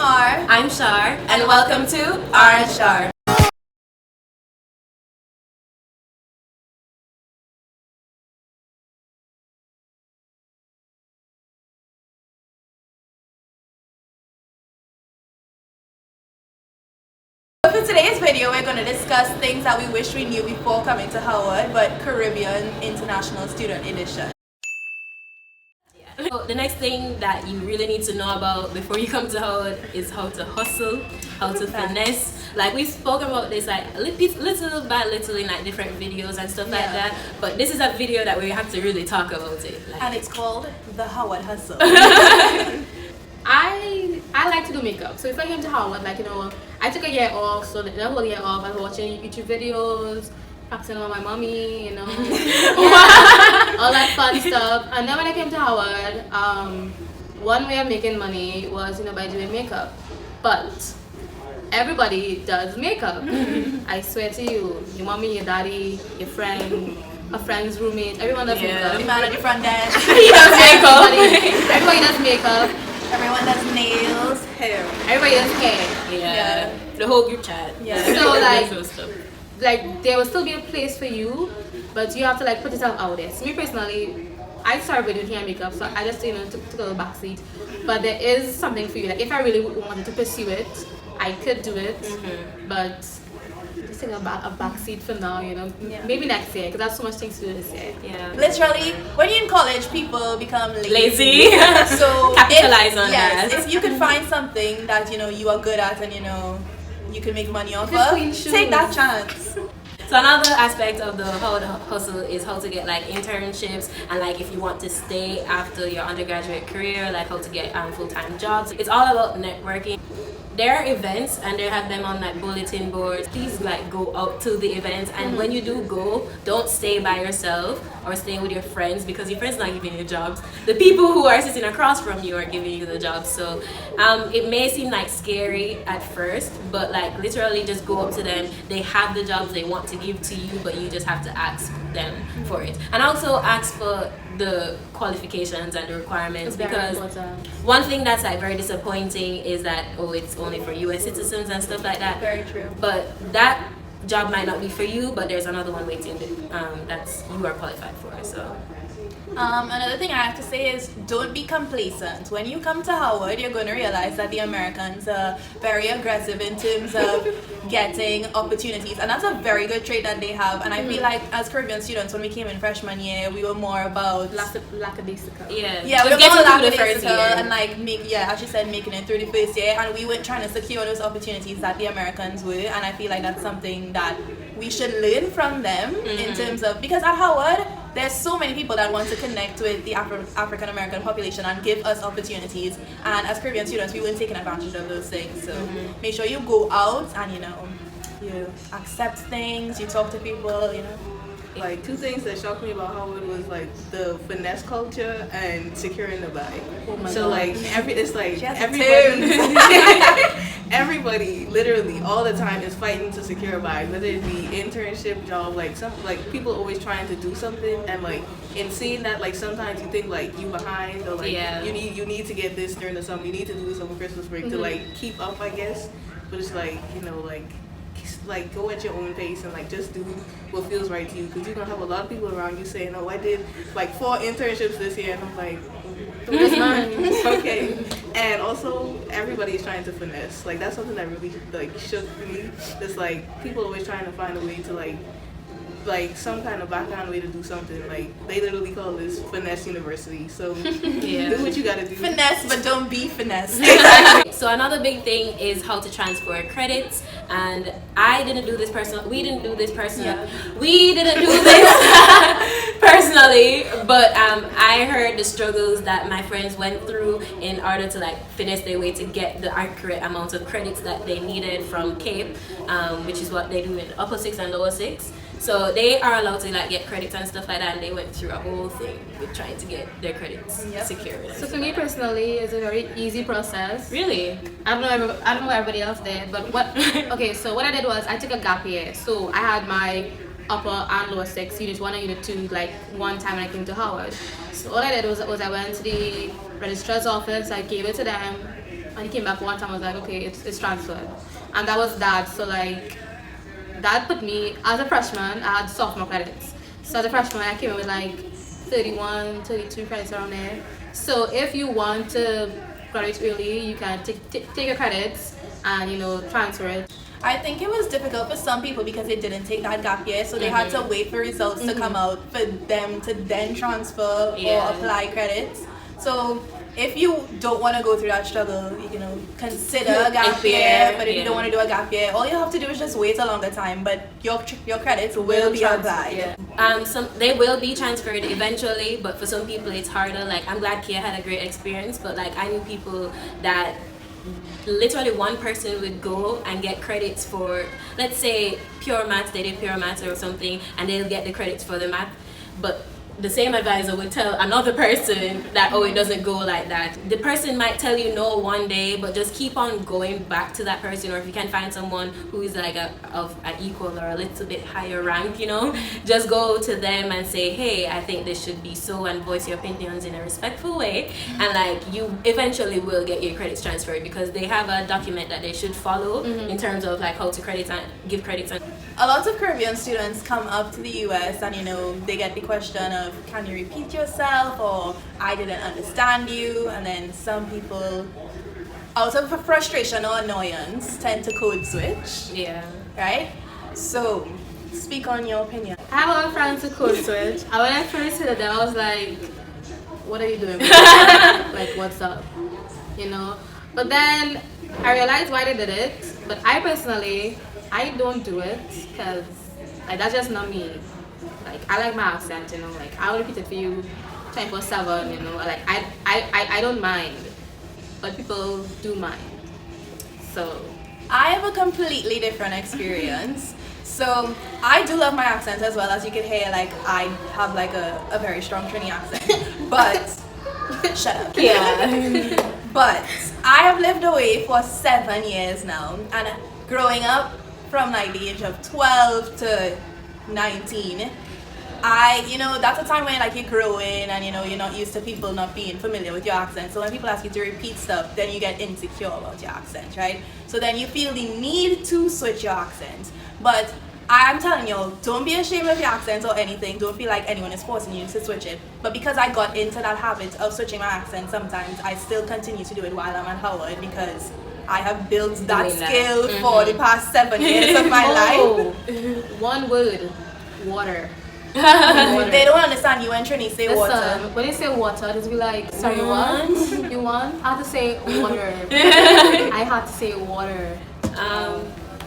R. I'm Char, And welcome to R.char. For today's video, we're going to discuss things that we wish we knew before coming to Howard, but Caribbean International Student Edition. So the next thing that you really need to know about before you come to Howard is how to hustle, how to finesse. Like we've spoken about this like little by little in like different videos and stuff like that. But this is a video that we have to really talk about it. Like, And it's called The Howard Hustle. I like to do makeup. So if I came to Howard, like, you know, I took a year off, so the whole year off, I was watching YouTube videos, practicing on my mommy, you know, all that fun stuff. And then when I came to Howard, one way of making money was, you know, by doing makeup. But everybody does makeup. I swear to you, your mommy, your daddy, your friend, a friend's roommate, everyone does makeup. The man at the front desk. He does makeup. Everybody does makeup. Everyone does nails, hair. Everybody does hair. yeah, the whole group chat. Yeah. So like there will still be a place for you, but you have to like put yourself out there. So me personally, I started with doing hair and makeup, so I just, you know, took a little backseat. But there is something for you. Like if I really wanted to pursue it, I could do it. But just take a backseat for now, you know. Yeah. Maybe next year, because I have so much things to do this year. Yeah. Literally, when you're in college, people become Lazy. So Capitalize on that. If you can find something that, you know, you are good at and, you know, you can make money off You can of, clean shoes. take that chance. So another aspect of the Howard hustle is how to get like internships and like if you want to stay after your undergraduate career, like how to get full-time jobs. It's all about networking. There are events and they have them on like bulletin boards. Please like go out to the events, and when you do go, don't stay by yourself or stay with your friends, because your friends not giving you jobs. The people who are sitting across from you are giving you the jobs. So it may seem like scary at first, but like literally just go up to them. They have the jobs they want to give to you, but you just have to ask them for it. And also ask for the qualifications and the requirements, because one thing that's like very disappointing is that it's only for US citizens and stuff like that. Very true. But that job might not be for you, but there's another one waiting that's you are qualified for. So Another thing I have to say is don't be complacent. When you come to Howard, you're going to realize that the Americans are very aggressive in terms of getting opportunities, and that's a very good trait that they have. And I feel like as Caribbean students, when we came in freshman year, we were more about Lackadaisical. yeah, we were just getting more through the first lackadaisical year. and like as you said, making it through the first year, and we weren't trying to secure those opportunities that the Americans were. And I feel like that's something that we should learn from them in terms of, because at Howard there's so many people that want to connect with the African American population and give us opportunities, and as Caribbean students we weren't taking advantage of those things. So make sure you go out and, you know, you accept things, you talk to people, you know. Like two things that shocked me about Howard was like the finesse culture and securing the bag. So like everybody literally all the time is fighting to secure a bag, whether it be internship, job, like some like people always trying to do something, and like in seeing that, like sometimes you think like you behind, or like you need to get this during the summer, you need to do this over Christmas break to like keep up, I guess. But it's like, you know, like go at your own pace and like just do what feels right to you, because you're gonna have a lot of people around you saying, oh, I did like 4 internships this year, and I'm like, that's mine. Okay. And also everybody's trying to finesse. Like that's something that really like shook me. It's like people always trying to find a way to like some kind of background way to do something. Like they literally call this finesse university. So do what you gotta do. Finesse, but don't be finesse. So another big thing is how to transfer credits, and we didn't do this personally. We didn't do this personally, but I heard the struggles that my friends went through in order to like finesse their way to get the accurate amount of credits that they needed from CAPE, which is what they do in upper 6 and lower 6. So they are allowed to like get credits and stuff like that, and they went through a whole thing with trying to get their credits secured. So for me personally, it's a very easy process. Really? I don't know what everybody else did, but so what I did was I took a gap year. So I had my upper and lower 6, unit 1 and unit 2, like one time when I came to Howard. So all I did was I went to the registrar's office, I gave it to them, And he came back one time. I was like, okay, it's transferred, and that was that. So like, that put me as a freshman. I had sophomore credits. So as a freshman, I came in with like 31, 32 credits around there. So if you want to graduate early, you can take your credits and transfer it. I think it was difficult for some people because they didn't take that gap year, so they had to wait for results to come out for them to then transfer or apply credits. So if you don't want to go through that struggle, consider a gap year. But if you don't want to do a gap year, all you have to do is just wait a longer time. But your credits will be applied. They will be transferred eventually, but for some people it's harder. Like, I'm glad Kia had a great experience, but like, I knew people that literally one person would go and get credits for, let's say, pure maths. They did pure maths or something, and they'll get the credits for the math, but the same advisor would tell another person that, oh, it doesn't go like that. The person might tell you no one day, but just keep on going back to that person. Or if you can find someone who is like of an equal or a little bit higher rank, just go to them and say, hey, I think this should be so, and voice your opinions in a respectful way. And like, you eventually will get your credits transferred, because they have a document that they should follow in terms of like how to give credits. A lot of Caribbean students come up to the US and they get the question of, can you repeat yourself, or I didn't understand you, and then some people out of frustration or annoyance tend to code switch. Yeah. Right? So speak on your opinion. I have a lot of friends who code switch, and when I first heard them, I was like, what are you doing? Like, what's up? But then I realized why they did it. But I personally, I don't do it because that's just not me. Like, I like my accent, like I will repeat it for you 24/7, like I don't mind, but people do mind. So I have a completely different experience. So I do love my accent as well. As you can hear, like, I have like a very strong Trini accent. But shut up. Yeah. But I have lived away for 7 years now, and growing up from like the age of 12 to 19, that's a time when like you're growing and you're not used to people not being familiar with your accent. So when people ask you to repeat stuff, then you get insecure about your accent, right? So then you feel the need to switch your accent. But I'm telling you, don't be ashamed of your accent or anything. Don't feel like anyone is forcing you to switch it. But because I got into that habit of switching my accent, sometimes I still continue to do it while I'm at Howard, because I have built that skill for the past 7 years of my life. One word, water. They don't understand you when Trini say water. When they say water, just be like, sorry, what? You want? I have to say water. I have to say water.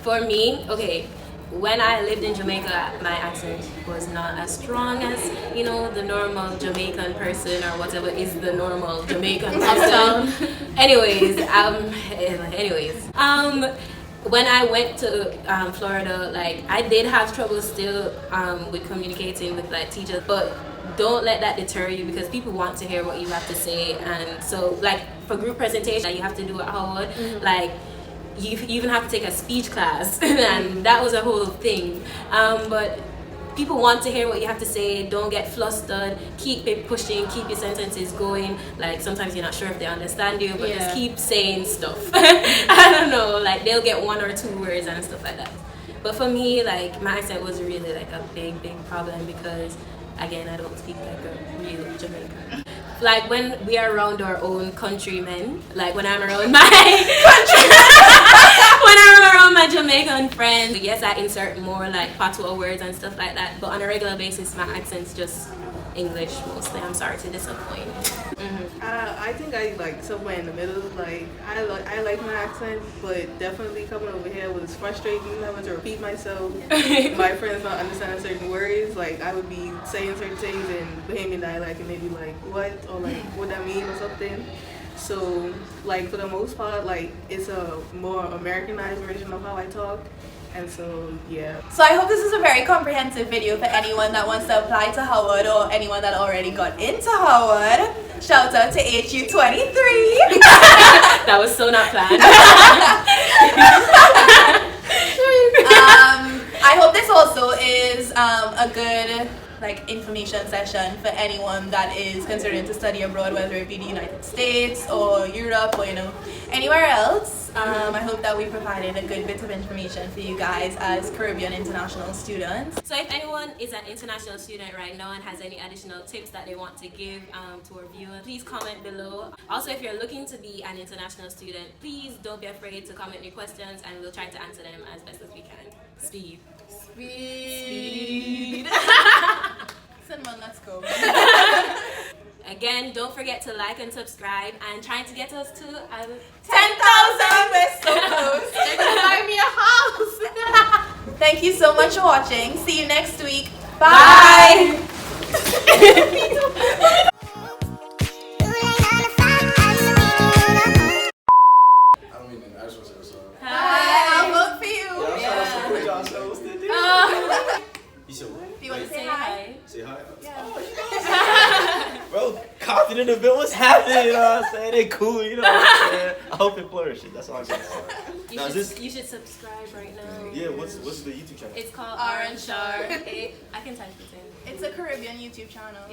For me, okay, when I lived in Jamaica, my accent was not as strong as, the normal Jamaican person, or whatever is the normal Jamaican person. anyways, when I went to Florida, like, I did have trouble still with communicating with like teachers, but don't let that deter you, because people want to hear what you have to say. And so like, for group presentation that you have to do at Howard, like, you even have to take a speech class and that was a whole thing, but people want to hear what you have to say. Don't get flustered, keep it pushing, keep your sentences going. Like, sometimes you're not sure if they understand you, but just keep saying stuff. I don't know, like, they'll get 1 or 2 words and stuff like that. But for me, like, my accent was really like a big problem, because again, I don't speak like a real Jamaican. Like, when we are around our own countrymen, like when I'm around my when I'm around my Jamaican friends, yes, I insert more like patois words and stuff like that, but on a regular basis, my accent's just English mostly. I'm sorry to disappoint. I think I like somewhere in the middle. Like, I like my accent, but definitely coming over here was frustrating, having to repeat myself. My friends not understanding certain words. Like, I would be saying certain things in Bahamian dialect, and they'd be like, "What?" or like, "What that mean?" or something. So, like, for the most part, like, it's a more Americanized version of how I talk. And so, yeah. So I hope this is a very comprehensive video for anyone that wants to apply to Howard, or anyone that already got into Howard. Shout out to HU23. That was so not planned. I hope this also is a good like information session for anyone that is considering to study abroad, whether it be the United States or Europe or anywhere else. I hope that we provided a good bit of information for you guys as Caribbean international students. So if anyone is an international student right now and has any additional tips that they want to give to our viewers, please comment below. Also, if you're looking to be an international student, please don't be afraid to comment your questions and we'll try to answer them as best as we can. Speed. Cinnamon, let's go. Again, don't forget to like and subscribe and trying to get us to 10,000. We're so close. They're gonna buy me a house. Thank you so much for watching. See you next week. Bye. Hi, I'll vote for you. You said what? Do you want to say hi? Say hi? Yeah. Bro, confident in it. What's happening? You know what I'm saying? They cool, you know what I'm saying? I hope it flourishes. That's all I'm saying. You should subscribe right now. Yeah, what's the YouTube channel? It's called ar.char. I can type it in. It's a Caribbean YouTube channel. Yeah.